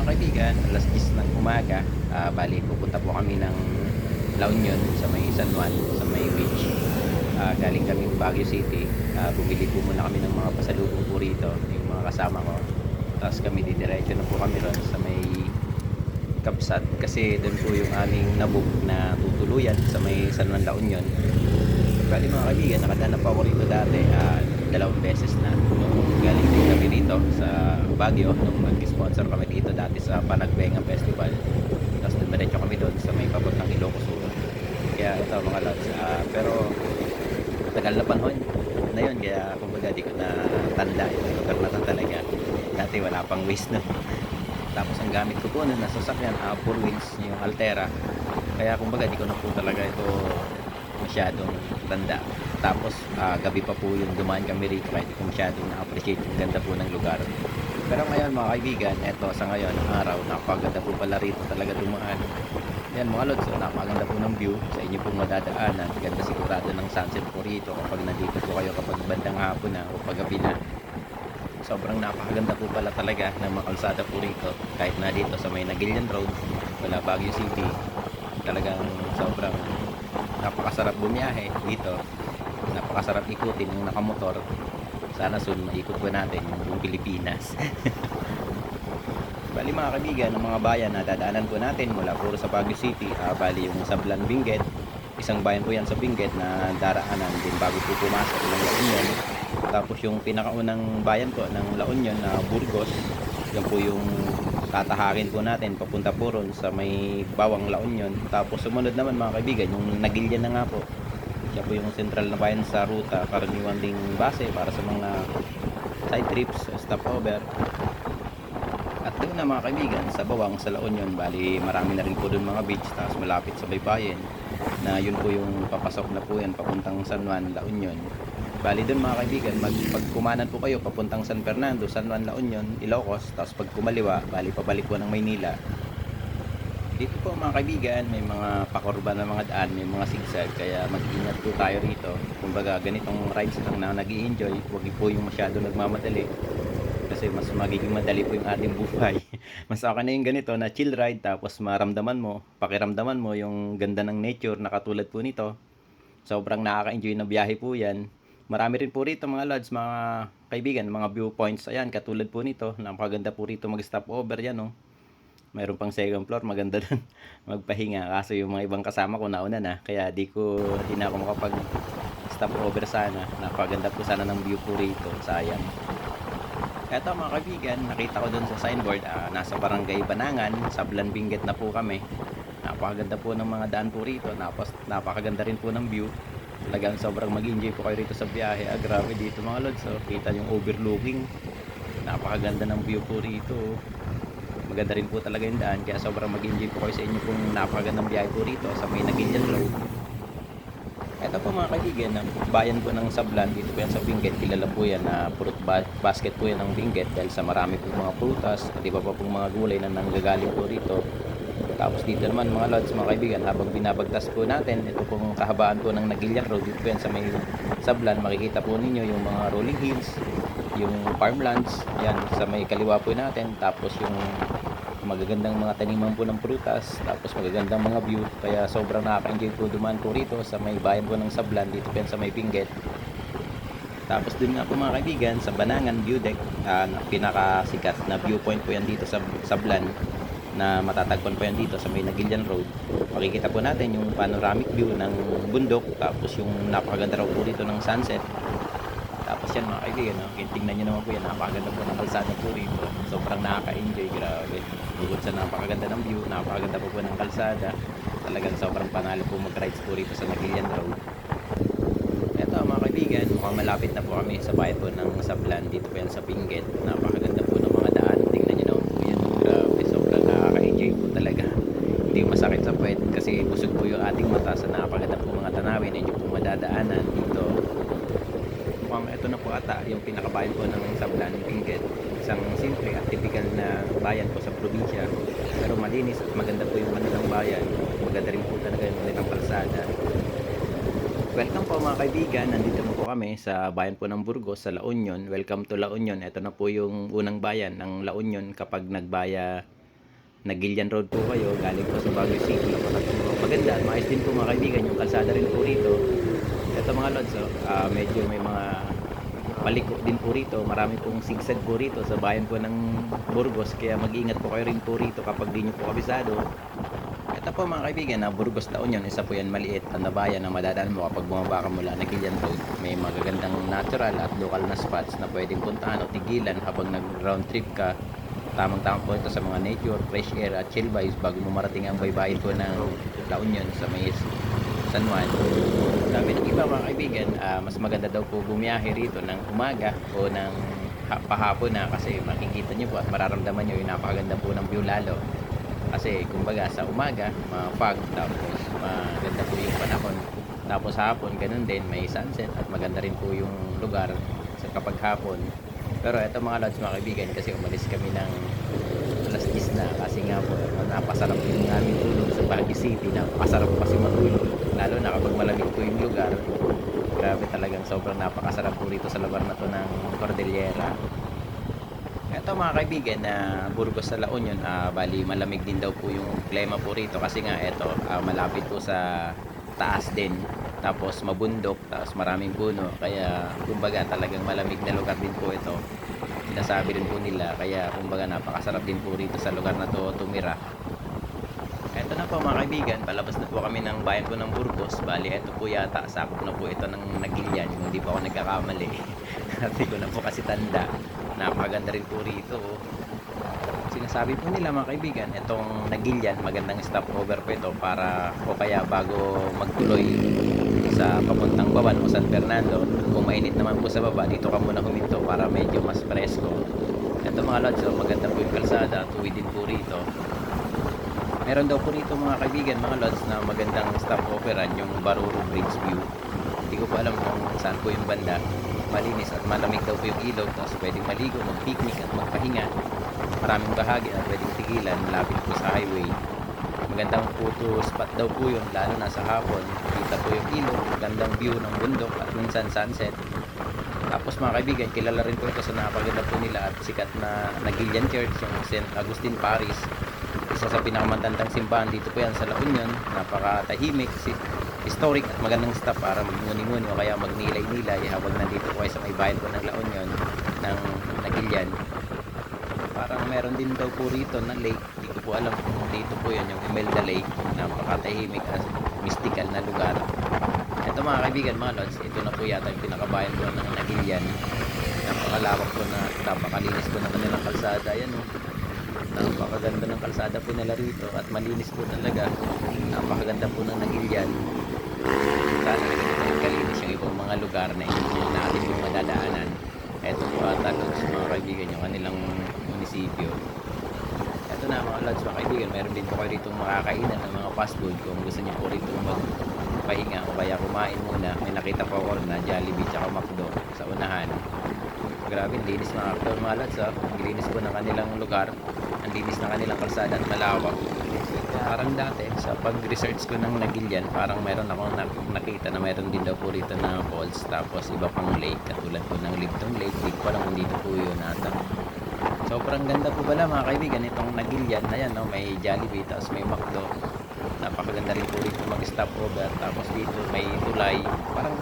mga kaibigan, alas 10 ng umaga, bali pupunta po kami ng La Union sa may San Juan, sa may beach. Galing kaming Baguio City. Bumili po muna kami ng mga pasalubong po rito, yung mga kasama ko. Tapos kami didiretso na po kami ron sa may Kapsat kasi doon po yung aming nabook na tutuluyan sa may San Juan La Union. Bali mga kaibigan, nakadaan na po ako rito dati, dalawang beses na. Nung galing din kami rito sa Baguio, nung mag-sponsor kami dito dati sa Panagbenga Festival. Tapos dumiretso kami doon sa may papuntang Ilocos Sur. Kaya ito mga lods, pero tagal na panahon na yun, kaya kumbaga di ko na tanda yung lugar na to talaga. Dati wala pang waste nun. Tapos ang gamit ko po nun na sasakyan, 4 wheels, yung Altera. Kaya kumbaga di ko na po talaga ito masyadong tanda. Tapos gabi pa po yung dumaan kami rito, kaya di ko masyadong na-appreciate yung ganda po ng lugar. Pero ngayon mga kaibigan, eto sa ngayon ang araw, napakaganda po pala rito talaga dumaan. Yan mga lods, napakaganda po ng view sa inyo pong madadaanan. Ganda sigurado ng sunset po rito kapag nandito po kayo kapag bandang hapon na o paggabi na. Sobrang napakaganda po pala talaga ng mga kalsada po rito. Kahit na dito sa may Nagilian Road, wala Baguio City, talagang sobrang napakasarap bumiyahe dito. Napakasarap ikutin yung nakamotor. Sana soon maikot po natin yung Pilipinas. Bali mga kaibigan, ng mga bayan na dadaanan po natin mula puro sa Baguio City, bali yung Sablan Benguet, isang bayan po yan sa Benguet na daraanan din bago po pumasok ng La Union. Tapos yung pinakaunang bayan po ng La Union na Burgos, yan po yung tatahakin po natin papunta po ron sa may Bawang La Union. Tapos sumunod naman mga kaibigan, yung Nagilian na nga po, siya po yung central na bayan sa ruta, karaniwan ding base para sa mga side trips, stopover. At doon na mga kaibigan, sa Bawang, sa La Union, bali marami na rin po doon mga beach, tapos malapit sa baybayin, na yun po yung papasok na po yan, papuntang San Juan, La Union. Bali doon mga kaibigan, pagkumanan po kayo, papuntang San Fernando, San Juan, La Union, Ilocos, tapos pag kumaliwa, bali pabalik po ng Maynila. Dito po mga kaibigan, may mga pakurba na mga daan, may mga sigsag, kaya mag-ingat po tayo rito. Kumbaga ganitong rides lang na nag-i-enjoy, huwag po yung masyado nagmamadali kasi mas magiging madali po yung ating buhay. Mas okay na yung ganito na chill ride, tapos maramdaman mo, pakiramdaman mo yung ganda ng nature na katulad po nito. Sobrang nakaka-enjoy na biyahe po yan. Marami rin po rito mga lods, mga kaibigan, mga viewpoints. Ayan, katulad po nito, napakaganda po rito mag-stop over yan, oh. Mayroon pang second floor, maganda dun magpahinga. Kaso yung mga ibang kasama ko nauna na, kaya di na ako makapag stop over sana. Napakaganda po sana ng view po rito, sayang. Eto mga kaibigan, nakita ko dun sa signboard, nasa Barangay Banangan, Sablan Benguet na po kami. Napakaganda po ng mga daan po rito, napakaganda rin po ng view. Talagang sobrang mag-enjoy po kayo rito sa biyahe. Grabe dito mga lods, so, kita yung overlooking. Napakaganda ng view po rito. Maganda rin po talaga yung daan, kaya sobrang mag-enjoy po kayo sa inyo pong napakagandang biyahe po rito sa may Nagilian Road. Ito po mga kaibigan, ang bayan po ng Sablan, dito po yan sa Benguet, kilala po yan na fruit basket po yan ng Benguet dahil sa marami po mga prutas at iba pa pong mga gulay na nanggagaling po rito. Tapos dito naman mga lods, mga kaibigan, habang binabagtas po natin, ito pong kahabaan po ng Nagilian Road, dito po yan sa may Sablan, makikita po ninyo yung mga rolling hills, yung farmlands, yan sa may kaliwa po natin, tapos yung magagandang mga taniman po ng prutas, tapos magagandang mga view, kaya sobrang nakaka-enjoy po dumaan po rito sa may bayan po ng Sablan, dito po yan sa may Benguet. Tapos dun nga po mga kaibigan, sa Banangan View Deck, pinakasikat na viewpoint po yan dito sa Sablan, na matatagpuan po yan dito sa may Nagilian Road. Makikita po natin yung panoramic view ng bundok, tapos yung napakaganda raw po dito ng sunset. Tapos yan mga kaibigan, tingnan nyo naman po yan, napakaganda po ng kalsada po rito. Sobrang nakaka-enjoy, grabe. Bukod sa napakaganda ng view, napakaganda po ng kalsada. Talagang sobrang panalo po mag-rides po rito sa Nagilian Road. Eto mga kaibigan, mukhang malapit na po kami sa bayan po ng Sablan, dito po yan sa Benguet. Napakaganda po ng mga daan, tingnan nyo naman po yan. Grabe, sobrang nakaka-enjoy po talaga. Hindi masakit sa puwet kasi busog po yung ating mata sa napakaganda po mga tanawin na inyo po madadaanan dito. Ito na po ata yung pinakabayan po ng Sablan, Benguet. Isang simple at typical na bayan po sa probinsya, pero malinis at maganda po yung kanilang bayan. Maganda rin po talaga yung kanilang kalsada. Welcome po mga kaibigan, nandito na po kami sa bayan po ng Burgos sa La Union. Welcome to La Union. Ito na po yung unang bayan ng La Union kapag nagbaya Nagilian Road po kayo, galing po sa Baguio City. Maganda, maayos din po mga kaibigan yung kalsada rin po rito. Ito mga lods, medyo may mga paliko din po rito. Marami pong sigsag po rito sa bayan po ng Burgos. Kaya mag-ingat po kayo rin po rito kapag di nyo po kabisado. Ito po mga kaibigan, na Burgos La Union, isa po yan maliit na bayan na madadaan mo kapag bumaba ka mula Nagilian Road. May magagandang natural at local na spots na pwedeng puntahan o tigilan habang nag-round trip ka. Tamang-tamang po ito sa mga nature, fresh air at chill vibes bago mo marating ang baybayin po ng La Union sa may San Juan. Sabi ng iba mga kaibigan, mas maganda daw po bumiyahe rito ng umaga o ng pahapon na kasi makikita nyo po at mararamdaman nyo yung napakaganda po ng view lalo. Kasi kumbaga sa umaga, fog, tapos maganda po yung panahon. Tapos hapon, ganun din, may sunset at maganda rin po yung lugar sa kapag hapon. Pero eto mga lods mga kaibigan, kasi umalis kami ng alas 10 na kasi nga po napasarap yung aming tulog sa Baguio City. Napakasarap kasi matulog lalo na kapag malamig po yung lugar. Grabe, talagang sobrang napakasarap po rito sa lugar na to ng Cordillera. Eto mga kaibigan, na Burgos sa La Union, bali malamig din daw po yung klima po rito kasi nga eto, malapit po sa taas din, tapos mabundok, tapos maraming puno, kaya kumbaga talagang malamig na lugar din po ito. Sinasabi rin po nila, kaya kumbaga napakasarap din po rito sa lugar na to tumira. Eto na po mga kaibigan, palabas na po kami ng bayan po ng Burgos. Bali eto po yata, sakop na po ito ng Nagilian, kung hindi po ako nagkakamali. Hindi ko na po kasi tanda. Napakaganda rin po rito. Sinasabi po nila mga kaibigan, itong Nagilian magandang stopover po ito para o kaya bago magtuloy sa papuntang Bawan o San Fernando. Kung mainit naman po sa baba, dito ka muna huminto para medyo mas presko. Ito mga lods, maganda po yung kalsada, tuwid din po rito. Meron daw po rito mga kaibigan, mga lods, na magandang stopoveran, yung Baruro Bridge View. Hindi ko po alam kung saan po yung banda. Malinis at malamig daw po yung ilog, tapos pwedeng maligo, mag-picnic at magpahinga. Maraming bahagi na pwedeng tigilan malapit po sa highway. Magandang photo spot daw po yun, lalo na sa hapon. Kita po yung ilog, magandang view ng bundok at minsan sunset. Tapos mga kaibigan, kilala rin po ito sa napaganda po nila at sikat na Nagilian Church, yung St. Agustin Parish. Isa sa pinakamatandang simbahan dito po yan sa La Union. Napakatahimik, historic at magandang stop para magmuni-muni o kaya magnilay-nilay habang nandito po kayo sa may bayan po ng La Union ng Nagilian. Parang meron din daw po rito na lake, hindi ko po alam kung dito po yan, yung Imelda Lake. Napakatahimik at mystical na lugar. Ito mga kaibigan, mga lods, ito na po yata yung pinakabayan po ng Nagilian. Napakalawak po na, napakalinis po ng kanilang kalsada. Yan o, napakaganda ng kalsada po nila rito at malinis po talaga. Napakaganda po ng Nagilian. Sana naging kalinis yung ibang mga lugar na hindi natin yung madadaanan. Ito po ata lods mga kaibigan, yung kanilang munisipyo. Ito na mga lods mga kaibigan, meron din po kayo rito makakainan ng mga fast food kung gusto niyo po rito magpahinga o kaya kumain muna. May nakita po ako na Jollibee tsaka McDo sa unahan. Grabe, linis mga lods, ang linis po ng kanilang lugar, ang linis ng kanilang kalsada at malawak. Parang dati sa pag-research ko ng Nagilian, parang meron akong nakita na meron din daw po rito na falls, tapos iba pang lake katulad po ng Libdon Lake. Di ko alam kung dito po yun ata. Sobrang ganda po pala mga kaibigan itong Nagilian. Ayan, no, may Jollibee, tapos may McDo. Napakaganda rin po rito mag-stop over. Tapos dito may tulay, parang,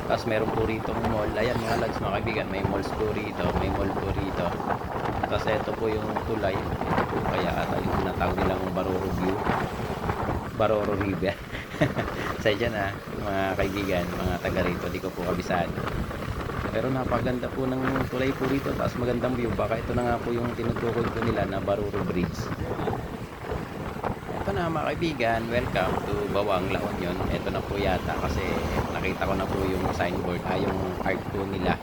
tapos meron po rito mall. Ayan mga lads mga kaibigan, may malls po rito, may mall po rito. Tapos ito po yung tulay, ito po kaya ata yung tinatawag nilang Baroro View, Baroro River. Sa dyan mga kaibigan, mga taga rito, di ko po kabisado. Pero napaganda po ng tulay po rito, tapos magandang view. Baka ito na nga po yung tinutukoy po nila na Baruro Bridge. Ito na mga kaibigan, welcome to Bawang La Union. Ito na po yata kasi nakita ko na po yung signboard, yung art po nila.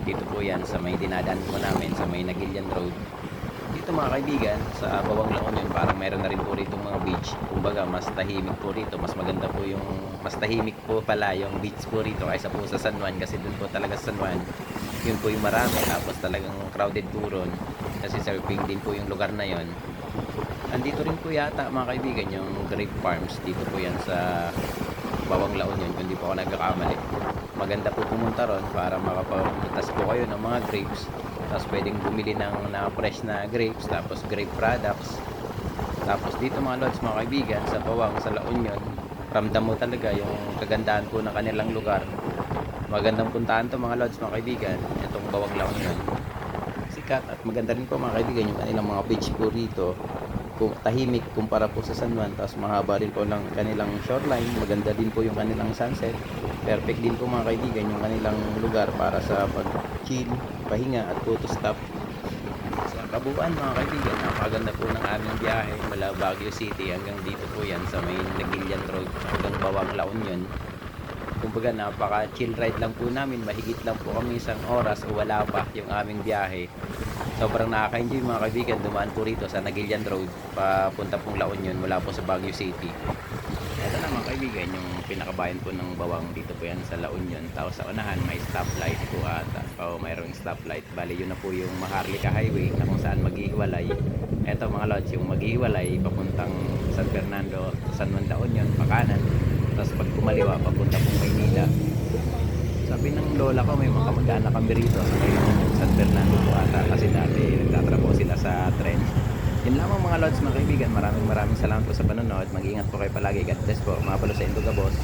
Dito po yan sa may dinadaan po namin sa may Nagilian Road. Dito mga kaibigan, sa Bawang La Union, parang meron na rin po rito mga beach. Kumbaga mas tahimik po rito, mas maganda po yung, mas tahimik po pala yung beach po rito kaysa po sa San Juan, kasi dun po talaga sa San Juan yun po yung marami, tapos talagang crowded po ron kasi surfing din po yung lugar na yon. Andito rin po yata mga kaibigan yung grape farms, dito po yan sa Bawang La Union kung di po ako nagkakamali. Maganda po pumunta ron para makapagtas po kayo ng mga grapes, tapos pwedeng bumili ng na fresh na grapes, tapos grape products, Tapos dito mga lods, mga kaibigan, sa Bawang, sa La Union, ramdam mo talaga yung kagandahan po ng kanilang lugar. Magandang puntahan to mga lods, mga kaibigan, itong Bawang La Union. Sikat at maganda rin po mga kaibigan yung kanilang mga beach po rito. Kung tahimik kumpara po sa San Juan, tapos mahaba rin po ng kanilang shoreline, maganda din po yung kanilang sunset. Perfect din po mga kaibigan yung kanilang lugar para sa pag-chill, pahinga at photo stop. Sa kabuuan mga kaibigan, napakaganda po ng aming biyahe mula Baguio City hanggang dito po yan sa may Nagilian Road hanggang Bawang La Union. Kumbaga napaka chill ride lang po namin, mahigit lang po kami isang oras o wala pa yung aming biyahe. Sobrang nakaka-enjoy mga kaibigan, dumaan po rito sa Nagilian Road papunta pong La Union mula po sa Baguio City. Ito na mga kaibigan, yung pinakabayan po ng Bawang, dito po yan sa La Union. Tapos sa unahan may stoplight po ata, o mayroong stoplight. Bali yun na po yung Maharlika Highway na kung saan maghihiwalay. Ito mga lods, yung maghihiwalay papuntang San Fernando, San Juan La Union, pakanan. Tapos pag kumaliwa papunta pong Maynila. Sabi ng lola ko, may mga kamag-anak kami rito sa may San Fernando po ata, kasi dati nagtatrabaho sila sa tren. Yun lamang mga lods, mga kaibigan, maraming salamat po sa panonood. Mag-ingat po kayo palagi. God bless po. Mga palo sa Indoga boss.